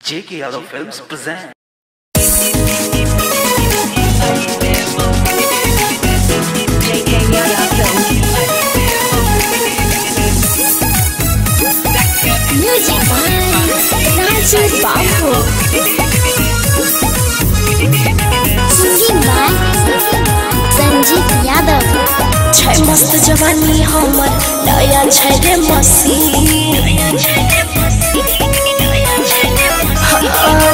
JK Yadav Films present. Music by Raju Babu. Singing by Sanjeev Yadav. छै मस्त जवानी हमर नया छै रे मसीन।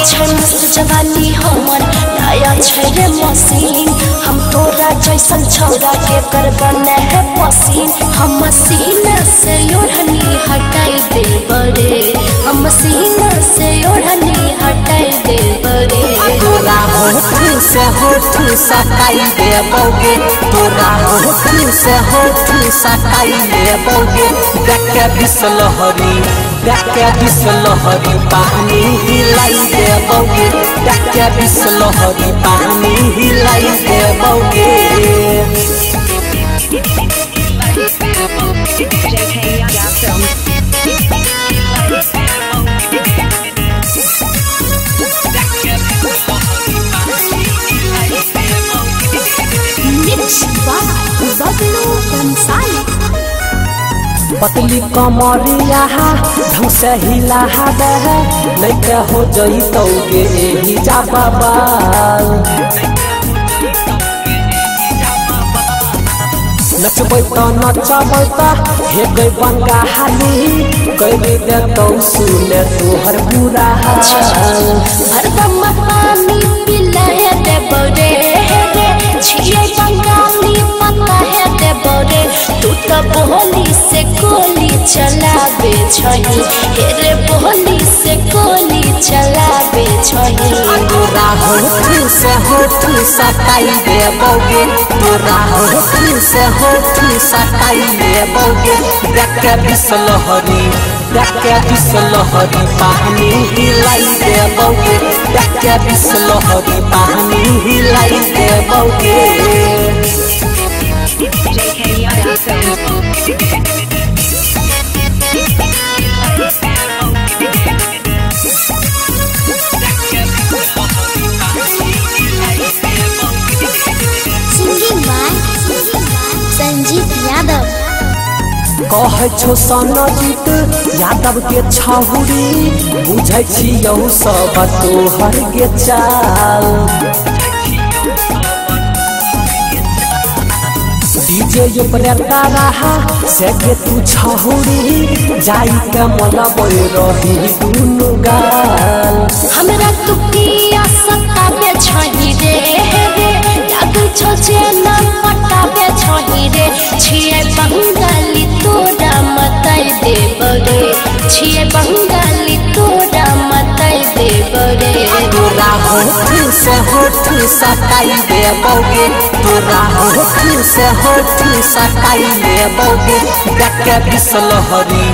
छै मस्त जवानी हमर नया छै रे मसीन। हम तोरा जैसन छौरा के कर बने है पसीन। हम सीना से ओढ़नी हटाई दे बड़े, हम सीना से ओढ़नी हटाई दे बड़े। तोरा होठ से होठ सटाई दे बोगे, तोरा होठ से होठ सटाई दे बोगे। देखे बिसलहरी, देखे बिसलहरी पानी हिलाई दे बोगे। देखे बिसलहरी पानी हिलाई दे बोगे। पतली कमरिया ढंग से हिला दे, नहीं के हो जइतौगे एही जा बाबा। नचबै त नचबै त हे गई बंगाली, कई देतौ सुने तोहर बुरा हाल। हरदम पानी पिलाए दे बड़े रे, छिए बंगाली पता है दे बड़े। तू तो बोली से गोली चलाबे छही, हे रे बोली से गोली चलाबे छही। तोरा होठ से होठ सटाई दे बोगे, तोरा होठ से होठ सटाई दे बोगे। देखे बिसलहरी, देखे बिसलहरी पानी हिलाई दे बोगे। देखे बिसलहरी पानी हिलाई दे बोगे। Singing by Sanjeev Yadav. कहे छो सनजीत यादव के छहुरी, बुझै छियौ सब तोहर के चाल। डीजे ये प्रेता रहा से के तू छहुरी, जाई के मलबै रही दुनु गाल। हमरा तू किया सताबे छही रे, लागल छो जे ना पटाबे छही रे। छिए बंगाली तोरा मताई दे बड़े, छिए बंगाली तोरा मताई दे बड़े। तोरा होठ से होठ सटाई दे बोगे, तोरा होठ से होठ सटाई दे बोगे। देखे बिसलहरी,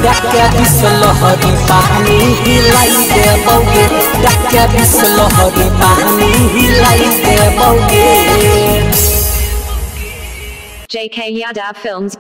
देखे बिसलहरी पानी हिलाई दे बोगे। देखे बिसलहरी पानी हिलाई दे बोगे। JK Yadav Films